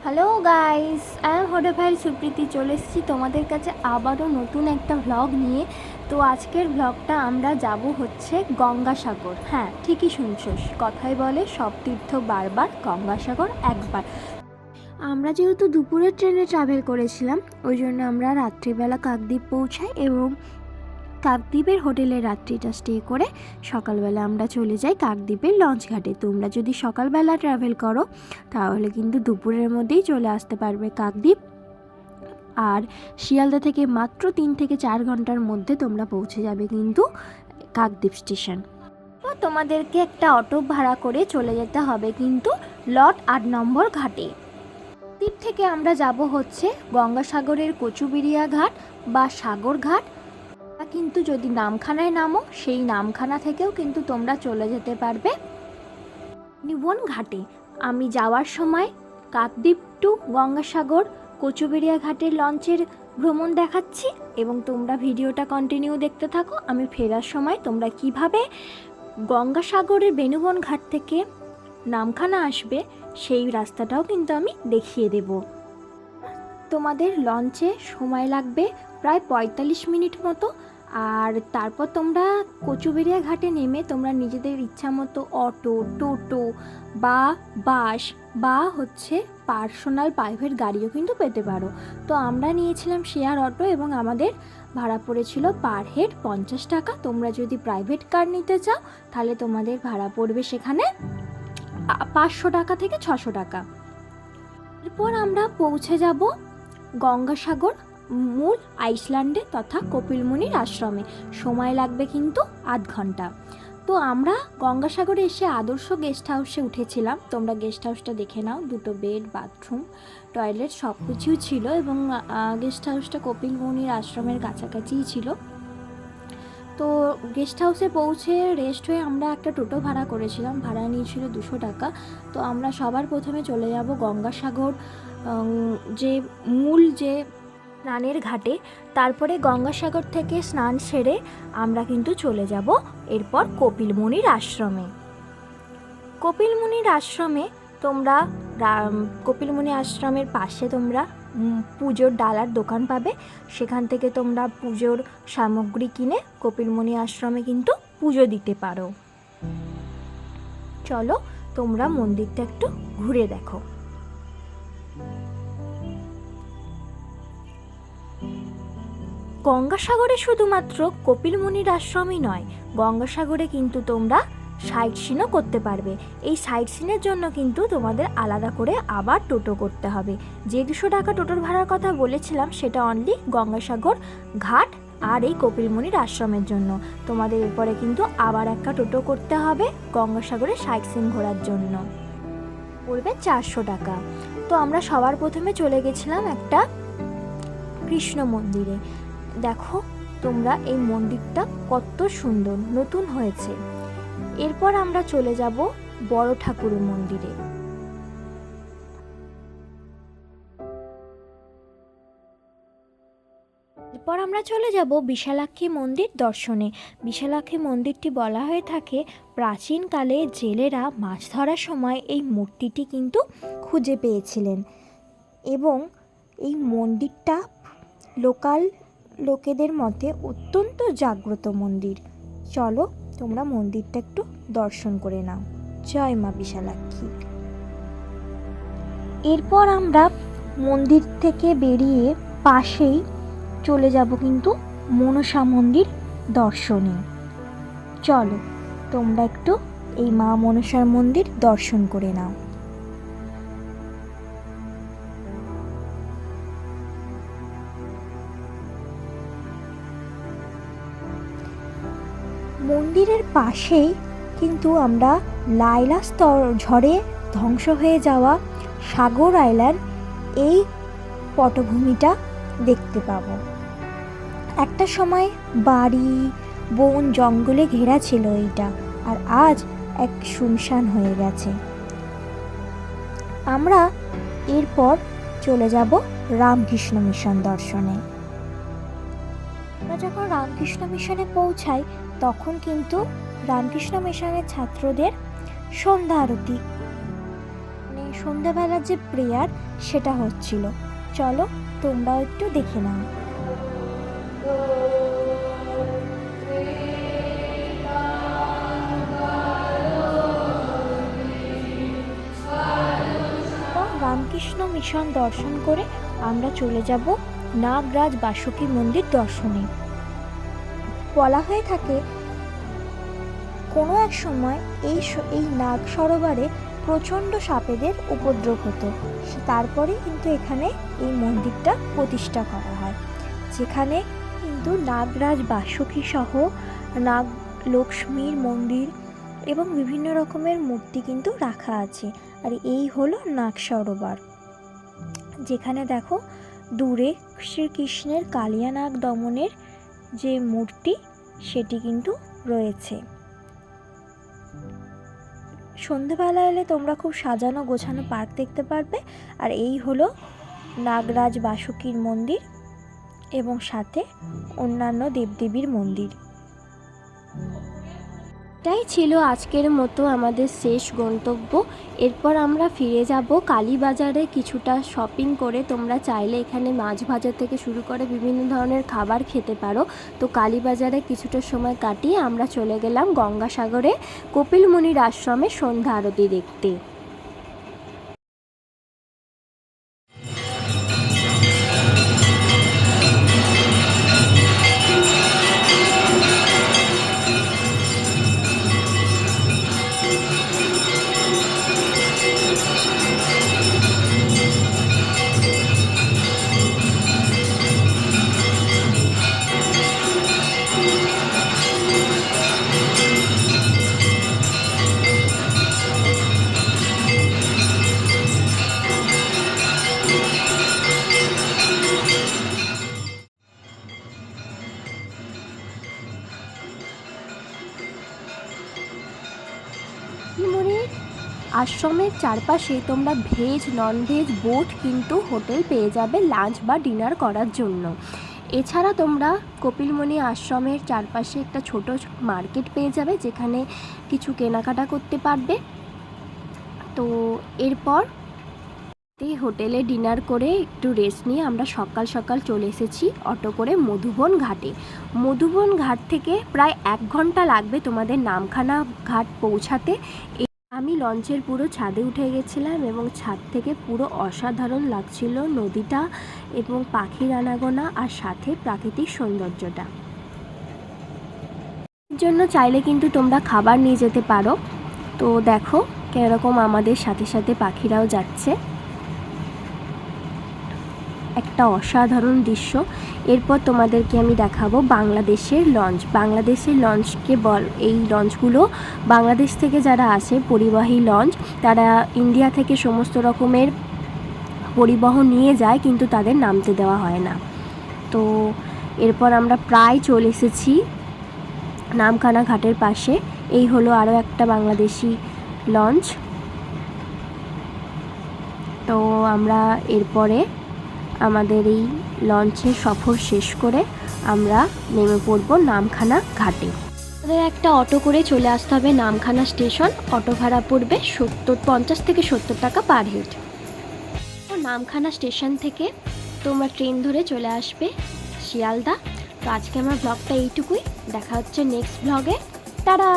Hello guys, I am হোডেভাইল সুপ্রীতি। চলে এসেছি তোমাদের কাছে আবারও নতুন একটা ভ্লগ নিয়ে। তো আজকের ভ্লগটা আমরা যাব হচ্ছে গঙ্গাসাগর। হ্যাঁ, ঠিকই শুনছো, কথাই বলে সব তীর্থ বারবার, গঙ্গাসাগর একবার। আমরা যেহেতু দুপুরের ট্রেনে ট্রাভেল করেছিলাম, ওই জন্য আমরা রাত্রিবেলা কাকদ্বীপ পৌঁছাই এবং কাকদ্বীপের হোটেলে রাত্রিটা স্টে করে সকালবেলা আমরা চলে যাই কাকদ্বীপের লঞ্চ ঘাটে। তোমরা যদি সকালবেলা ট্রাভেল করো তাহলে কিন্তু দুপুরের মধ্যেই চলে আসতে পারবে কাকদ্বীপ। আর শিয়ালদা থেকে মাত্র 3 থেকে 4 ঘন্টার মধ্যে তোমরা পৌঁছে যাবে কিন্তু কাকদ্বীপ স্টেশন। তো তোমাদেরকে একটা অটো ভাড়া করে চলে যেতে হবে কিন্তু লট 8 নম্বর ঘাটে। দ্বীপ থেকে আমরা যাব হচ্ছে গঙ্গাসাগরের কচুবেড়িয়া ঘাট বা সাগর ঘাট, কিন্তু যদি নামখানায় নামো সেই নামখানা থেকেও কিন্তু তোমরা চলে যেতে পারবে নিবন ঘাটে। আমি যাওয়ার সময় কাকদ্বীপ টু গঙ্গাসাগর কচুবেড়িয়া ঘাটের লঞ্চের ভ্রমণ দেখাচ্ছি এবং তোমরা ভিডিওটা কন্টিনিউ দেখতে থাকো। আমি ফেরার সময় তোমরা কিভাবে গঙ্গাসাগরের বেনুবন ঘাট থেকে নামখানা আসবে সেই রাস্তাটাও কিন্তু আমি দেখিয়ে দেব। তোমাদের লঞ্চে সময় লাগবে প্রায় 45 মিনিট মতো। আর তারপর তোমরা কচুবেড়িয়া ঘাটে নেমে তোমরা নিজেদের ইচ্ছা মতো অটো, টোটো বা বাস বা হচ্ছে পার্সোনাল প্রাইভেট গাড়িও কিন্তু পেতে পারো। তো আমরা নিয়েছিলাম শেয়ার অটো এবং আমাদের ভাড়া পড়েছিল পার হেড 50 টাকা। তোমরা যদি প্রাইভেট কার নিতে চাও তাহলে তোমাদের ভাড়া পড়বে সেখানে 500 টাকা থেকে 600 টাকা। এরপর আমরা পৌঁছে যাব গঙ্গাসাগর মূল আইসল্যান্ডে তথা কপিলমুনির আশ্রমে। সময় লাগবে কিন্তু আধ ঘন্টা। তো আমরা গঙ্গাসাগরে এসে আদর্শ গেস্ট হাউসে উঠেছিলাম। তোমরা গেস্ট হাউসটা দেখে নাও, 2টো বেড, বাথরুম, টয়লেট সব কিছুই ছিল এবং গেস্ট হাউসটা কপিলমুনির আশ্রমের কাছাকাছিই ছিল। তো গেস্ট হাউসে পৌঁছে রেস্ট হয়ে আমরা একটা টোটো ভাড়া করেছিলাম, ভাড়া নিয়েছিল 200 টাকা। তো আমরা সবার প্রথমে চলে যাব গঙ্গাসাগর যে মূল যে স্নানের ঘাটে। তারপরে গঙ্গাসাগর থেকে স্নান সেরে আমরা কিন্তু চলে যাব এরপর কপিলমুনির আশ্রমে। কপিলমুনির আশ্রমে তোমরা কপিলমুনি আশ্রমের পাশে তোমরা পুজোর ডালার দোকান পাবে। সেখান থেকে তোমরা পুজোর সামগ্রী কিনে কপিলমুনি আশ্রমে কিন্তু পুজো দিতে পারো। চলো তোমরা মন্দিরটা একটু ঘুরে দেখো। গঙ্গাসাগরে শুধুমাত্র কপিলমুনির আশ্রমই নয়, গঙ্গাসাগরে কিন্তু তোমরা সাইট সিনও করতে পারবে। এই সাইট সিনের জন্য কিন্তু তোমাদের আলাদা করে আবার টোটো করতে হবে। যে 200 টাকা টোটোর ভাড়ার কথা বলেছিলাম সেটা অনলি গঙ্গাসাগর ঘাট আর এই কপিলমুনির আশ্রমের জন্য। তোমাদের এরপরে কিন্তু আবার একটা টোটো করতে হবে গঙ্গাসাগরে সাইট সিন ঘোরার জন্য, পড়বে 400 টাকা। তো আমরা সবার প্রথমে চলে গেছিলাম একটা কৃষ্ণ মন্দিরে। দেখো তোমরা এই মন্দিরটা কত সুন্দর, নতুন হয়েছে। এরপর আমরা চলে যাব বড় ঠাকুরের মন্দিরে। এরপর আমরা চলে যাব বিশালাক্ষী মন্দির দর্শনে। বিশালাক্ষী মন্দিরটি বলা হয়ে থাকে প্রাচীনকালে জেলেরা মাছ ধরার সময় এই মূর্তিটি কিন্তু খুঁজে পেয়েছিলেন এবং এই মন্দিরটা লোকাল লোকেদের মধ্যে অত্যন্ত জাগ্রত মন্দির। চলো তোমরা মন্দিরটা একটু দর্শন করে নাও। জয় মা বিশালাক্ষী। এরপর আমরা মন্দির থেকে বেরিয়ে পাশেই চলে যাব কিন্তু মনসা মন্দির দর্শনে। চলো তোমরা একটু এই মা মনসার মন্দির দর্শন করে নাও। মন্দিরের পাশেই কিন্তু আমরা লাইলা ঝড়ে ধ্বংস হয়ে যাওয়া সাগর আইল্যান্ড এই পটভূমিটা দেখতে পাবো। একটা সময় বাড়ি, বন, জঙ্গলে ঘেরা ছিল এইটা, আর আজ এক শুনশান হয়ে গেছে। আমরা এরপর চলে যাব রামকৃষ্ণ মিশন দর্শনে। আমরা যখন রামকৃষ্ণ মিশনে পৌঁছাই তখন কিন্তু রামকৃষ্ণ মিশনের ছাত্রদের সন্ধ্যা আরতি সন্ধ্যাবেলার যে প্রেয়ার সেটা হচ্ছিল। চলো তোমরাও একটু দেখে নাও। রামকৃষ্ণ মিশন দর্শন করে আমরা চলে যাব নাগরাজ বাসুকী মন্দির দর্শনে। বলা হয়ে থাকে কোনো এক সময় এই নাগ সরোবরে প্রচণ্ড সাপেদের উপদ্রব হতো, তারপরে কিন্তু এখানে এই মন্দিরটা প্রতিষ্ঠা করা হয়, যেখানে কিন্তু নাগরাজ বাসুকী সহ নাগ লক্ষ্মীর মন্দির এবং বিভিন্ন রকমের মূর্তি কিন্তু রাখা আছে। আর এই হলো নাগ সরোবর, যেখানে দেখো দূরে শ্রীকৃষ্ণের কালিয়া নাগ দমনের যে মূর্তি সেটি কিন্তু রয়েছে। সন্ধেবেলা এলে তোমরা খুব সাজানো গোছানো পার্ক দেখতে পারবে। আর এই হলো নাগরাজ বাসুকীর মন্দির এবং সাথে অন্যান্য দেবদেবীর মন্দির। এটাই ছিল আজকের মতো আমাদের শেষ গন্তব্য। এরপর আমরা ফিরে যাব কালীবাজারে কিছুটা শপিং করে। তোমরা চাইলে এখানে মাছ ভাজা থেকে শুরু করে বিভিন্ন ধরনের খাবার খেতে পারো। তো কালীবাজারে কিছুটা সময় কাটিয়ে আমরা চলে গেলাম গঙ্গাসাগরে কপিল মুনির আশ্রমে সন্ধ্যা আরতি দেখতে। মুনির আশ্রমের চারপাশে তোমরা ভেজ নন ভেজ বোথ কিন্তু হোটেল পেয়ে যাবে লাঞ্চ বা ডিনার করার জন্য। এছাড়া তোমরা কপিলমুনি আশ্রমের চারপাশে একটা ছোট মার্কেট পেয়ে যাবে, যেখানে কিছু কেনাকাটা করতে পারবে। তো এরপর হোটেলে ডিনার করে একটু রেস্ট নিয়ে আমরা সকাল সকাল চলে এসেছি অটো করে মধুবন ঘাটে। মধুবন ঘাট থেকে প্রায় 1 ঘন্টা লাগবে তোমাদের নামখানা ঘাট পৌঁছাতে। আমি লঞ্চের পুরো ছাদে উঠে গেছিলাম এবং ছাদ থেকে পুরো অসাধারণ লাগছিল নদীটা এবং পাখির আনাগোনা আর সাথে প্রাকৃতিক সৌন্দর্যটা। এর জন্য চাইলে কিন্তু তোমরা খাবার নিয়ে যেতে পারো। তো দেখো কিরকম আমাদের সাথে সাথে পাখিরাও যাচ্ছে, একটা অসাধারণ দৃশ্য। এরপর তোমাদেরকে আমি দেখাবো বাংলাদেশের লঞ্চ। বাংলাদেশের লঞ্চকে এই লঞ্চগুলো বাংলাদেশ থেকে যারা আসে পরিবাহী লঞ্চ, তারা ইন্ডিয়া থেকে সমস্ত রকমের পরিবহন নিয়ে যায়, কিন্তু তাদের নামতে দেওয়া হয় না। তো এরপর আমরা প্রায় চলে এসেছি নামখানা ঘাটের পাশে। এই হলো আরও একটা বাংলাদেশি লঞ্চ। তো আমরা এরপরে আমাদের এই লঞ্চের সফর শেষ করে আমরা নেমে পড়ব নামখানা ঘাটে। আমাদের একটা অটো করে চলে আসতে হবে নামখানা স্টেশন। অটো ভাড়া পড়বে 50 থেকে 70 টাকা পার হেড। তো নামখানা স্টেশন থেকে তোমরা ট্রেন ধরে চলে আসবে শিয়ালদা। তো আজকে আমার ব্লগটা এইটুকুই, দেখা হচ্ছে নেক্সট ব্লগে। টাটা।